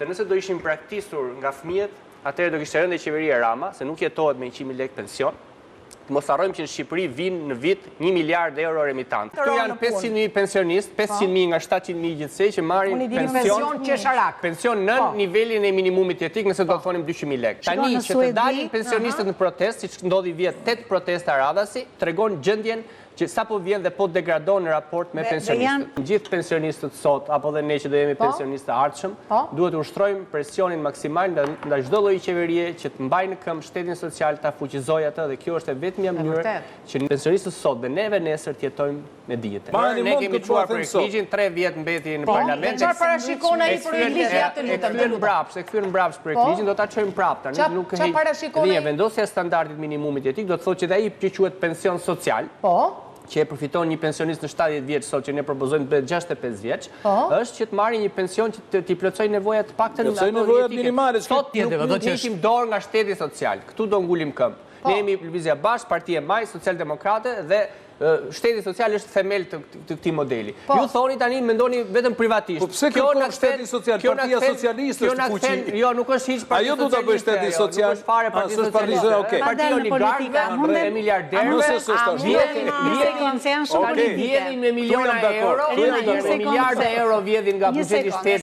Nëse do ishim praktisur nga fëmijët, atëherë do kishte rënë qeveria Rama, se nuk jetohet me 100.000 lekë pension. Mos harrojmë që në Shqipëri vinë në vit 1 miliard euro remitantë. Këtu janë 500.000 pensionistë, 500.000 nga 700.000 gjithsej që marrin pension qesharak. Pension në nivelin e minimumit jetik, nëse do të thonim 200.000 lekë. Tani që të dalin pensionistët në protestë, siç ndodhi vjet 8 protesta radhasi, tregon gjendjen që sapo vjen dhe po degradon në raport me pensionistët. Gjithë pensionistët sot, apo dhe ne që do jemi pensionistë ardhshëm, duhet të ushtrojmë presionin maksimal ndaj çdo lloji qeverie që të mbajë në këmbë shtetin social, ta fuqizojë atë, dhe kjo është e vetmja mënyrë që pensionistët sot dhe neve nesër të jetojmë me dijetë. Ne kemi çuar për ligjin 3 vjet mbeti në parlament. Çfarë parashikon ai për ligjin atë e kthyen mbrapsht për ligjin, do ta çojmë prapë tani, nuk e di. Vendosja e standardit minimumit jetik do të thotë që ai që quhet pension social, që e përfiton një pensionist në 70 vjeç sot, që ne propozojmë të bëhet 65 vjeç, është që të marrë një pension që t'i plotësojë nevojat paktën minimale. Sot nuk heqim dorë nga shteti social. Këtu do ngulim këmbë. Ne jemi Lëvizja Bashkë, Partia Maj, Socialdemokrate dhe shteti social është themel të këtij modeli. Ju thoni tani mendoni vetëm privatisht. Po pse kërkon shteti social? Partia Socialiste është fuqi. Jo, nuk është hiç Partia Socialiste. Ajo do ta bëj shteti social. Nuk është fare Partia Socialiste. Partia oligarkëve, e miliarderëve. Vjedhin me miliona euro, miliardë euro vjedhin nga buxheti i shtetit.